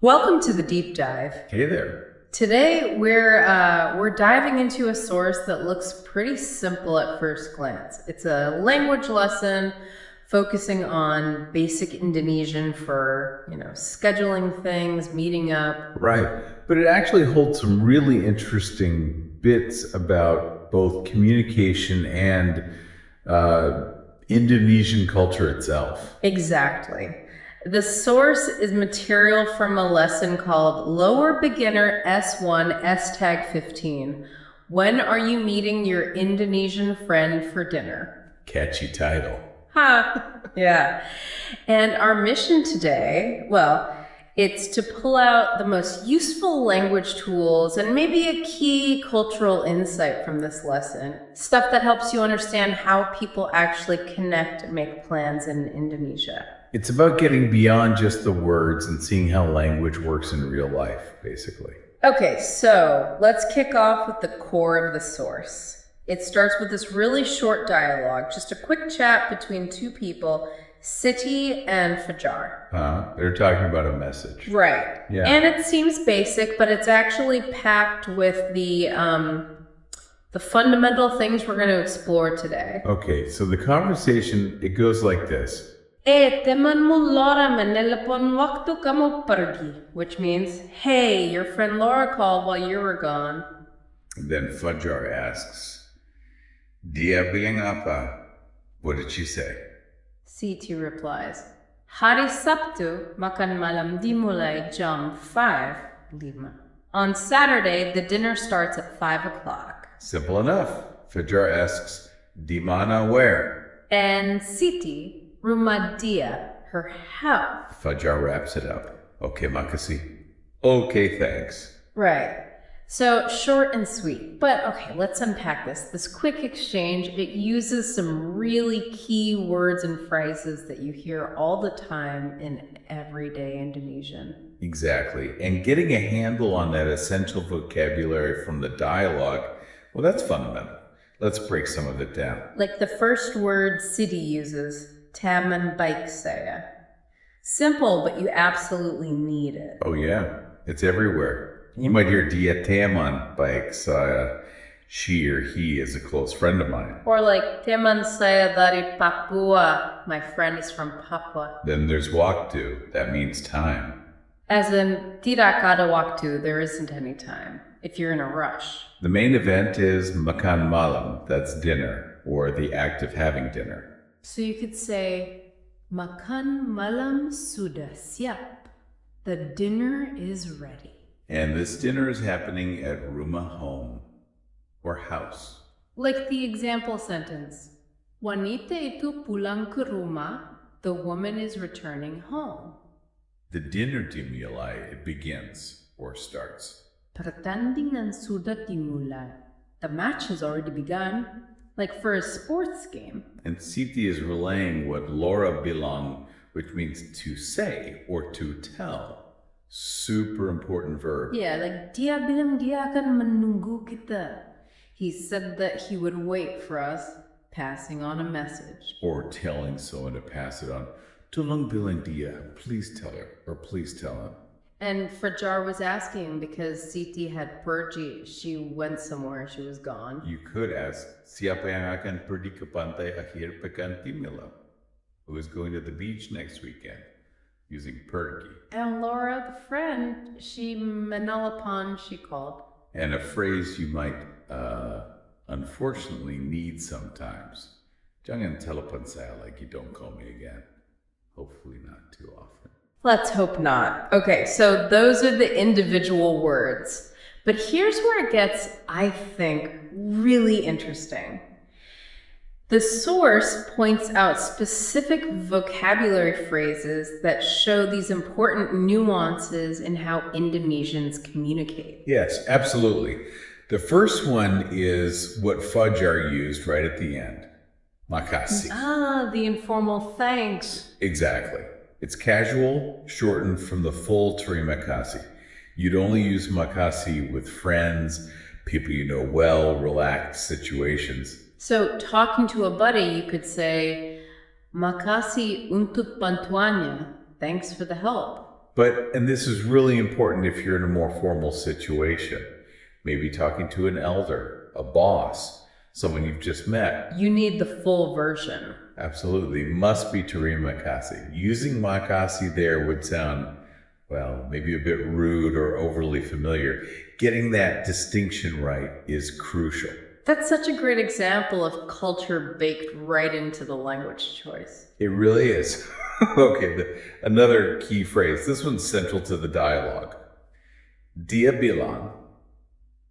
Welcome to the deep dive. Hey there. Today we're diving into a source that looks pretty simple at first glance. It's a language lesson focusing on basic Indonesian for, scheduling things, meeting up. Right. But it actually holds some really interesting bits about both communication and Indonesian culture itself. Exactly. The source is material from a lesson called Lower Beginner S1 S-Tag 15. When are you meeting your Indonesian friend for dinner? Catchy title. Yeah. And our mission today, it's to pull out the most useful language tools and maybe a key cultural insight from this lesson. Stuff that helps you understand how people actually connect and make plans in Indonesia. It's about getting beyond just the words and seeing how language works in real life, basically. Okay, so let's kick off with the core of the source. It starts with this really short dialogue, just a quick chat between two people, Siti and Fajar. They're talking about a message. Right. Yeah. And it seems basic, but it's actually packed with the fundamental things we're going to explore today. Okay, so the conversation, it goes like this. Temanmu Laura menelepon waktu kamu pergi, which means, hey, your friend Laura called while you were gone. And then Fajar asks, Dia bilang apa? What did she say? Siti replies, Hari Sabtu, makan malam dimulai jam 5:05. On Saturday, the dinner starts at 5 o'clock. Simple enough. Fajar asks, Di mana where? And Siti, rumah dia, her house. Fajar wraps it up. Okay, makasih. Okay, thanks. Right. So short and sweet. But okay, let's unpack this. This quick exchange, it uses some really key words and phrases that you hear all the time in everyday Indonesian. Exactly. And getting a handle on that essential vocabulary from the dialogue, well, that's fundamental. Let's break some of it down. Like the first word Siti uses, taman baik saya. Simple, but you absolutely need it. Oh yeah, it's everywhere. You might hear Dia teman baik saya. She or he is a close friend of mine. Or like, teman saya dari Papua. My friend is from Papua. Then there's waktu. That means time. As in, tidak ada waktu, there isn't any time, if you're in a rush. The main event is makan malam. That's dinner, or the act of having dinner. So you could say, makan malam sudah siap. The dinner is ready. And this dinner is happening at rumah home, or house. Like the example sentence, wanita itu pulang ke rumah, the woman is returning home. The dinner dimulai, it begins, or starts. Pertandingan sudah dimulai. The match has already begun, like for a sports game. And Siti is relaying what Laura bilang, which means to say or to tell. Super important verb. Yeah, like dia bilang dia akan menunggu kita. He said that he would wait for us, passing on a message. Or telling someone to pass it on. Tolong bilang dia, please tell her, or please tell him. And Fajar was asking because Siti had pergi. She went somewhere, she was gone. You could ask, siapa yang akan pergi ke pantai akhir pekan timila? Who is going to the beach next weekend? Using pergi. And Laura, the friend, she menalapan, she called. And a phrase you might, unfortunately, need sometimes. Jangan telepon saya lagi, don't call me again. Hopefully not too often. Let's hope not. Okay, so those are the individual words. But here's where it gets, I think, really interesting. The source points out specific vocabulary phrases that show these important nuances in how Indonesians communicate. Yes, absolutely. The first one is what Fajar used right at the end. Makasih. The informal thanks. Exactly. It's casual, shortened from the full terima kasih. You'd only use makasih with friends, people you know well, relaxed situations. So talking to a buddy, you could say, makasih untuk bantuannya. Thanks for the help. And this is really important if you're in a more formal situation, maybe talking to an elder, a boss, someone you've just met. You need the full version. Absolutely. Must be terima kasih. Using makasih there would sound, well, maybe a bit rude or overly familiar. Getting that distinction right is crucial. That's such a great example of culture baked right into the language choice. It really is. Okay, another key phrase. This one's central to the dialogue. Dia bilang.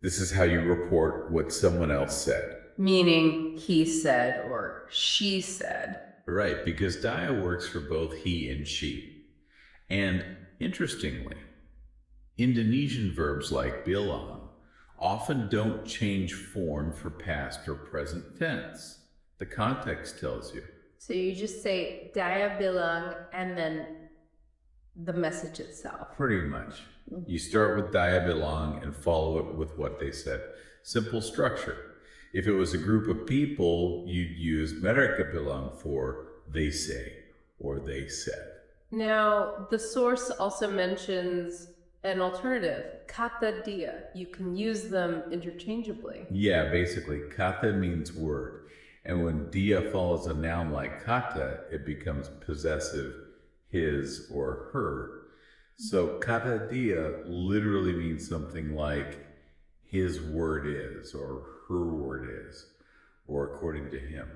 This is how you report what someone else said. Meaning he said or she said. Right, because dia works for both he and she. And interestingly, Indonesian verbs like bilang often don't change form for past or present tense. The context tells you. So you just say dia bilang and then the message itself. Pretty much. You start with dia bilang and follow it with what they said. Simple structure. If it was a group of people, you'd use mereka bilang for they say or they said. Now, the source also mentions an alternative, kata dia. You can use them interchangeably. Yeah, basically, kata means word. And when dia follows a noun like kata, it becomes possessive, his or her. So kata dia literally means something like his word is, or her word is, or according to him.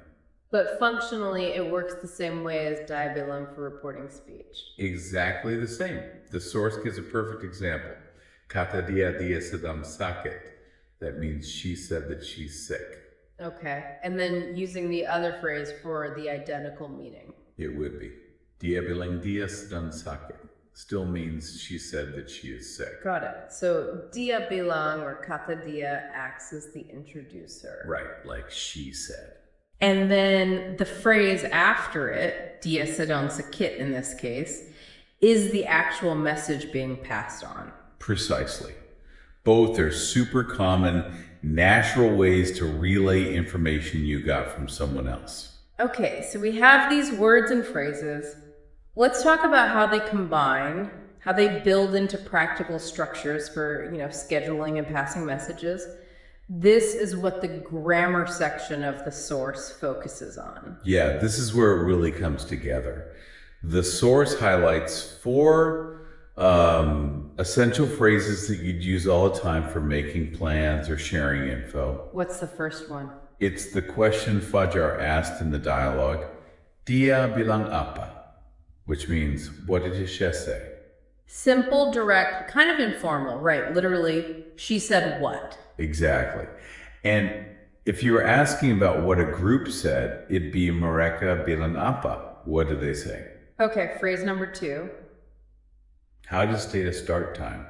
But functionally, it works the same way as dia bilang for reporting speech. Exactly the same. The source gives a perfect example. Kata dia sedang sakit. That means she said that she's sick. Okay, and then using the other phrase for the identical meaning. It would be. Dia bilang dia sedang sakit. Still means she said that she is sick. Got it. So dia bilang or kata dia acts as the introducer. Right, like she said. And then the phrase after it, dia sedang sakit in this case, is the actual message being passed on. Precisely. Both are super common, natural ways to relay information you got from someone else. Okay, so we have these words and phrases. Let's talk about how they combine, how they build into practical structures for, scheduling and passing messages. This is what the grammar section of the source focuses on. Yeah, this is where it really comes together. The source highlights 4 essential phrases that you'd use all the time for making plans or sharing info. What's the first one? It's the question Fajar asked in the dialogue, Dia bilang apa? Which means, what did Isha say? Simple, direct, kind of informal, right? Literally, she said what? Exactly. And if you were asking about what a group said, it'd be mereka bilang apa? What did they say? Okay, phrase number 2. How to state a start time.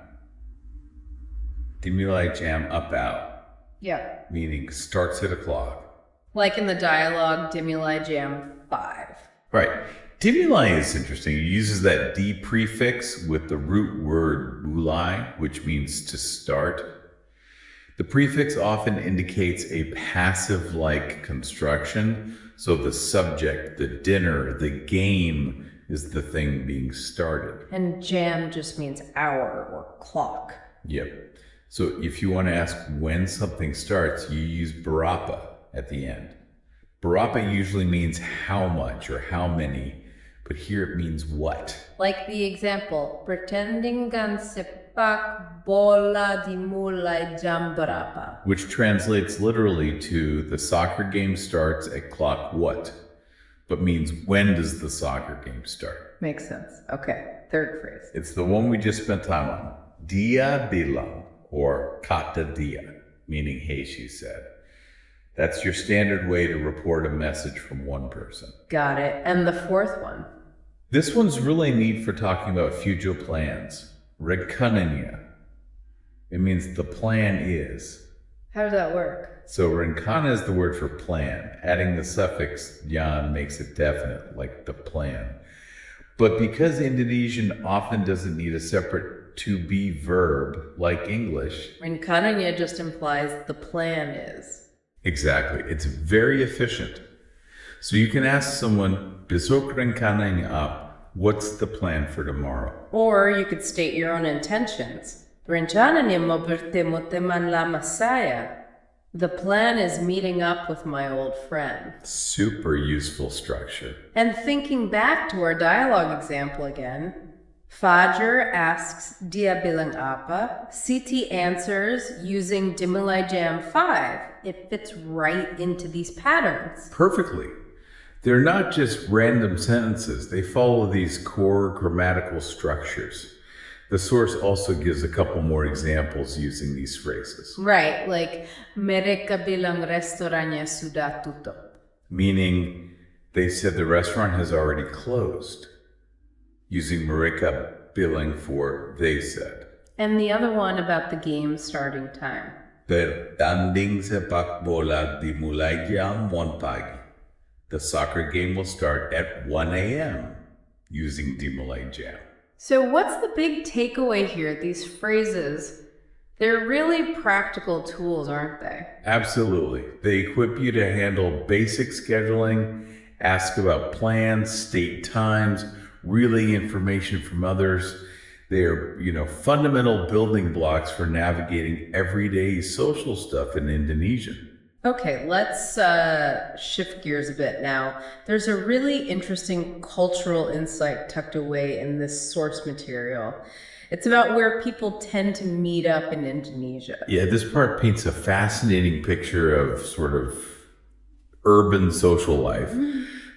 Dimulai jam up out. Yeah. Meaning starts at o'clock. Like in the dialogue, dimulai jam 5. Right. Dimulai is interesting. It uses that D prefix with the root word mulai, which means to start. The prefix often indicates a passive-like construction, so the subject, the dinner, the game is the thing being started. And jam just means hour or clock. Yep. So if you want to ask when something starts, you use berapa at the end. Berapa usually means how much or how many, but here it means what. Like the example, pertandingan sepak bola dimulai jam berapa? Which translates literally to the soccer game starts at clock what? But means when does the soccer game start? Makes sense. Okay, third phrase. It's the one we just spent time on. Dia bilang, or kata dia, meaning hey, she said. That's your standard way to report a message from one person. Got it. And the fourth one? This one's really neat for talking about future plans. Rencananya. It means the plan is. How does that work? So rencana is the word for plan. Adding the suffix yan makes it definite, like the plan. But because Indonesian often doesn't need a separate to be verb like English, Rencananya just implies the plan is. Exactly. It's very efficient. So you can ask someone, besok rencananya up, What's the plan for tomorrow? Or you could state your own intentions. Rencananya mau bertemu teman lama saya. The plan is meeting up with my old friend. Super useful structure. And thinking back to our dialogue example again, Fajar asks dia bilang apa? Siti answers using dimulai jam 5. It fits right into these patterns. Perfectly. They're not just random sentences. They follow these core grammatical structures. The source also gives a couple more examples using these phrases. Right, like mereka bilang restorannya sudah tutup. Meaning, they said the restaurant has already closed. Using mereka bilang for they said. And the other one about the game starting time. Pertanding sepak bola dimulai jam 1 pagi. The soccer game will start at 1 a.m. using dimulai jam. So what's the big takeaway here? These phrases, they're really practical tools, aren't they? Absolutely. They equip you to handle basic scheduling, ask about plans, state times, relay information from others. They're, fundamental building blocks for navigating everyday social stuff in Indonesian. Okay, let's shift gears a bit now. There's a really interesting cultural insight tucked away in this source material. It's about where people tend to meet up in Indonesia. Yeah, this part paints a fascinating picture of sort of urban social life.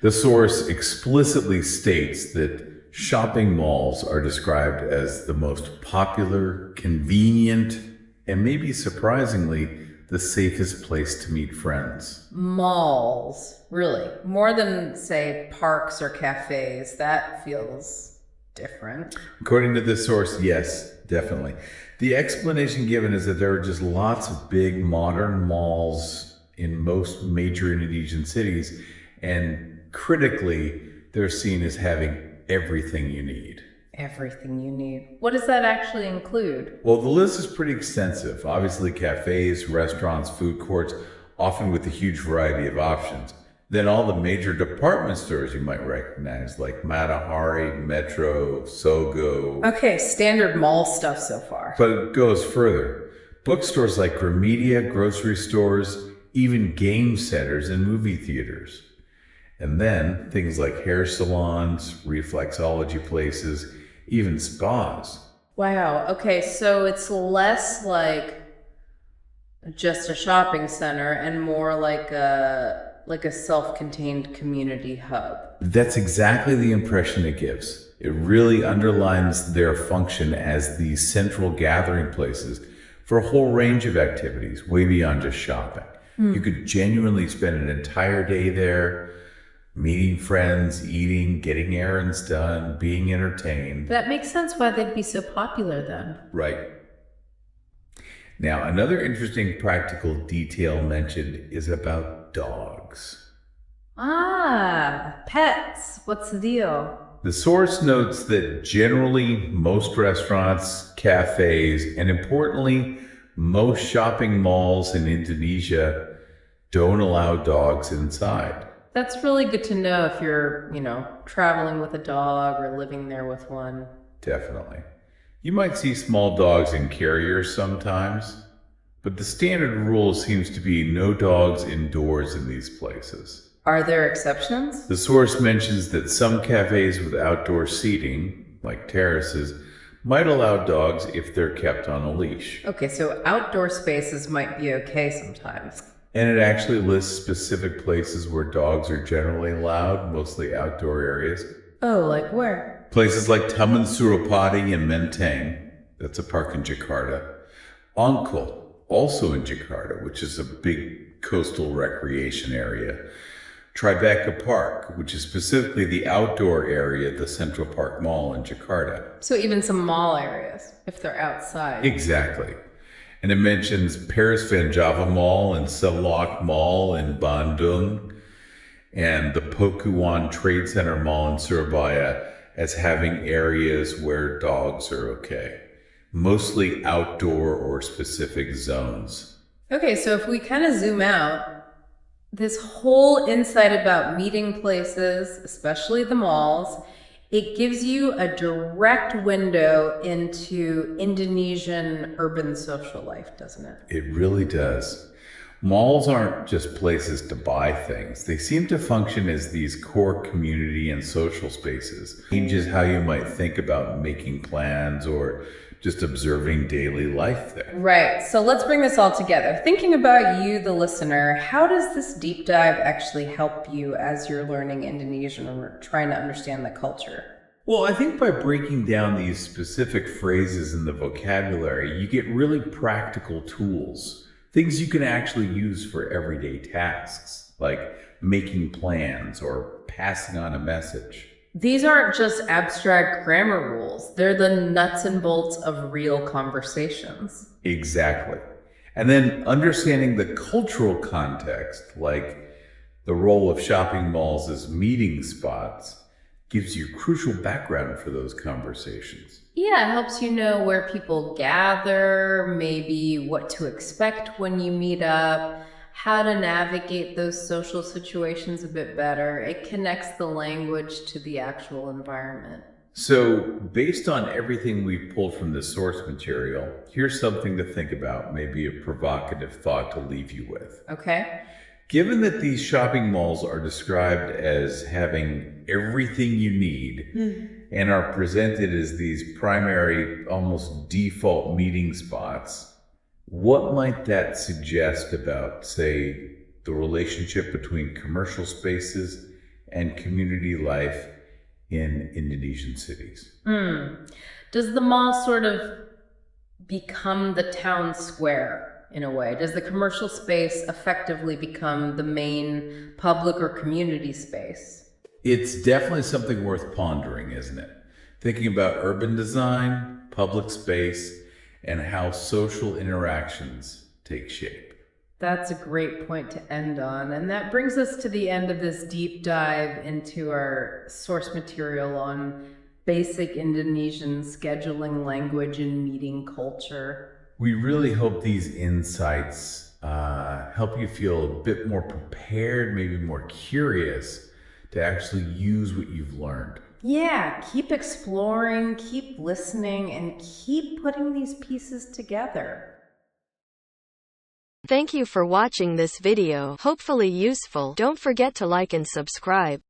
The source explicitly states that shopping malls are described as the most popular, convenient, and maybe surprisingly, the safest place to meet friends. Malls, really. More than, say, parks or cafes. That feels different. According to this source, yes, definitely. The explanation given is that there are just lots of big modern malls in most major Indonesian cities, and critically, they're seen as having everything you need. Everything you need. What does that actually include? Well, the list is pretty extensive. Obviously, cafes, restaurants, food courts, often with a huge variety of options. Then all the major department stores you might recognize, like Matahari, Metro, Sogo. Okay, standard mall stuff so far. But it goes further. Bookstores like Gramedia, grocery stores, even game centers and movie theaters. And then things like hair salons, reflexology places, even spas. Wow. Okay, so it's less like just a shopping center and more like a self-contained community hub. That's exactly the impression it gives. It really underlines their function as these central gathering places for a whole range of activities, way beyond just shopping. You could genuinely spend an entire day there, meeting friends, eating, getting errands done, being entertained. That makes sense why they'd be so popular then. Right. Now, another interesting practical detail mentioned is about dogs. Ah, pets. What's the deal? The source notes that generally most restaurants, cafes, and importantly, most shopping malls in Indonesia don't allow dogs inside. That's really good to know if you're, traveling with a dog or living there with one. Definitely. You might see small dogs in carriers sometimes, but the standard rule seems to be no dogs indoors in these places. Are there exceptions? The source mentions that some cafes with outdoor seating, like terraces, might allow dogs if they're kept on a leash. Okay, so outdoor spaces might be okay sometimes. And it actually lists specific places where dogs are generally allowed, mostly outdoor areas. Oh, like where? Places like Taman Suropati in Menteng, that's a park in Jakarta. Angkol, also in Jakarta, which is a big coastal recreation area. Tribeca Park, which is specifically the outdoor area of the Central Park Mall in Jakarta. So even some mall areas, if they're outside. Exactly. And it mentions Paris Van Java Mall and Selok Mall in Bandung and the Pokuan Trade Center Mall in Surabaya as having areas where dogs are okay. Mostly outdoor or specific zones. Okay, so if we kind of zoom out, this whole insight about meeting places, especially the malls, It gives you a direct window into Indonesian urban social life, doesn't it? It really does. Malls aren't just places to buy things. They seem to function as these core community and social spaces. Changes how you might think about making plans or just observing daily life there. Right. So let's bring this all together. Thinking about you, the listener, how does this deep dive actually help you as you're learning Indonesian or trying to understand the culture? Well, I think by breaking down these specific phrases in the vocabulary, you get really practical tools, things you can actually use for everyday tasks, like making plans or passing on a message. These aren't just abstract grammar rules, they're the nuts and bolts of real conversations. Exactly. And then understanding the cultural context, like the role of shopping malls as meeting spots, gives you crucial background for those conversations. Yeah, it helps you know where people gather, maybe what to expect when you meet up, how to navigate those social situations a bit better. It connects the language to the actual environment. So, based on everything we've pulled from the source material, here's something to think about, maybe a provocative thought to leave you with. Okay? Given that these shopping malls are described as having everything you need and are presented as these primary, almost default meeting spots, what might that suggest about, say, the relationship between commercial spaces and community life in Indonesian cities? Does the mall sort of become the town square in a way? Does the commercial space effectively become the main public or community space? It's definitely something worth pondering, isn't it? Thinking about urban design, public space, and how social interactions take shape. That's a great point to end on. And that brings us to the end of this deep dive into our source material on basic Indonesian scheduling language and meeting culture. We really hope these insights help you feel a bit more prepared, maybe more curious to actually use what you've learned. Yeah, keep exploring, keep listening, and keep putting these pieces together. Thank you for watching this video. Hopefully useful. Don't forget to like and subscribe.